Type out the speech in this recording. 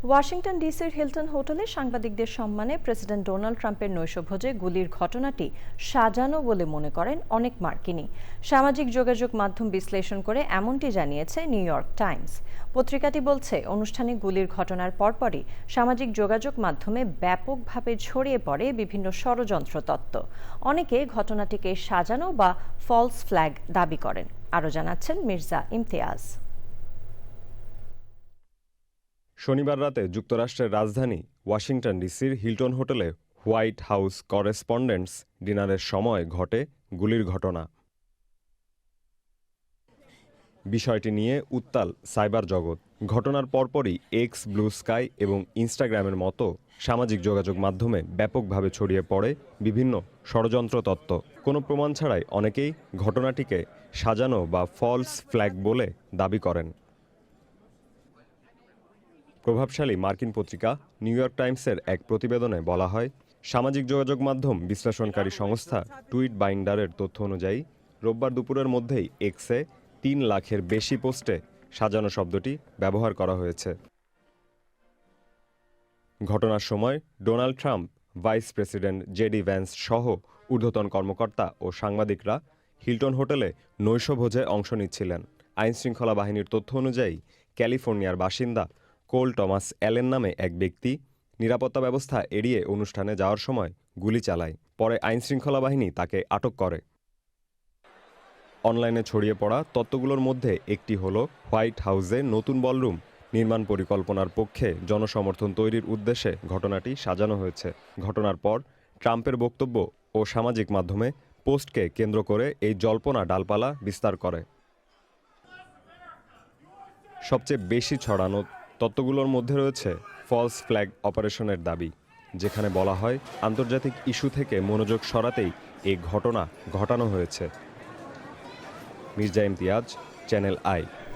Washington ডিসির Hilton হোটেলে সাংবাদিকদের সম্মানে প্রেসিডেন্ট ডোনাল্ড ট্রাম্পের নৈশভোজে গুলির ঘটনাটি সাজানো বলে মনে করেন অনেক মার্কিনী। সামাজিক যোগাযোগ মাধ্যম বিশ্লেষণ করে এমনটি জানিয়েছে নিউ ইয়র্ক টাইমস। পত্রিকাটি বলছে, অনুষ্ঠানে গুলির ঘটনার পরপরই সামাজিক যোগাযোগ মাধ্যমে ব্যাপকভাবে ছড়িয়ে পড়ে বিভিন্ন ষড়যন্ত্র তত্ত্ব। অনেকে ঘটনাটিকে সাজানো বা ফলস ফ্ল্যাগ দাবি করেন। আরও জানাচ্ছেন মির্জা ইমতিয়াজ। শনিবার রাতে যুক্তরাষ্ট্রের রাজধানী ওয়াশিংটন ডিসির হিলটন হোটেলে হোয়াইট হাউস করেসপন্ডেন্টস ডিনারের সময় ঘটে গুলির ঘটনা। বিষয়টি নিয়ে উত্তাল সাইবার জগৎ। ঘটনার পরপরই এক্স, ব্লু স্কাই এবং ইনস্টাগ্রামের মতো সামাজিক যোগাযোগ মাধ্যমে ব্যাপকভাবে ছড়িয়ে পড়ে বিভিন্ন ষড়যন্ত্র তত্ত্ব। কোনো প্রমাণ ছাড়াই অনেকেই ঘটনাটিকে সাজানো বা ফলস ফ্ল্যাগ বলে দাবি করেন। প্রভাবশালী মার্কিন পত্রিকা নিউ ইয়র্ক টাইমসের এক প্রতিবেদনে বলা হয়, সামাজিক যোগাযোগ মাধ্যম বিশ্লেষণকারী সংস্থা টুইট বাইন্ডারের তথ্য অনুযায়ী রোববার দুপুরের মধ্যেই এক্সে ৩ লাখের বেশি পোস্টে সাজানো শব্দটি ব্যবহার করা হয়েছে। ঘটনার সময় Donald Trump, vice president JD Vance সহ ঊর্ধ্বতন কর্মকর্তা ও সাংবাদিকরা হিলটন হোটেলে নৈশভোজে অংশ নিচ্ছিলেন। আইনশৃঙ্খলা বাহিনীর তথ্য অনুযায়ী ক্যালিফোর্নিয়ার বাসিন্দা কোল টমাস অ্যালেন নামে এক ব্যক্তি নিরাপত্তা ব্যবস্থা এড়িয়ে অনুষ্ঠানে যাওয়ার সময় গুলি চালায়। পরে আইনশৃঙ্খলা বাহিনী তাকে আটক করে। অনলাইনে ছড়িয়ে পড়া তত্ত্বগুলোর মধ্যে একটি হল হোয়াইট হাউসে নতুন বলরুম নির্মাণ পরিকল্পনার পক্ষে জনসমর্থন তৈরির উদ্দেশ্যে ঘটনাটি সাজানো হয়েছে। ঘটনার পর ট্রাম্পের বক্তব্য ও সামাজিক মাধ্যমে পোস্টকে কেন্দ্র করে এই জল্পনা ডালপালা বিস্তার করে। সবচেয়ে বেশি ছড়ানো তত্ত্বগুলোর মধ্যে রয়েছে ফলস ফ্ল্যাগ অপারেশনের দাবি, যেখানে বলা হয় আন্তর্জাতিক ইস্যু থেকে মনোযোগ সরাতেই এই ঘটনা ঘটানো হয়েছে। Mirza Imtiaz, channel I.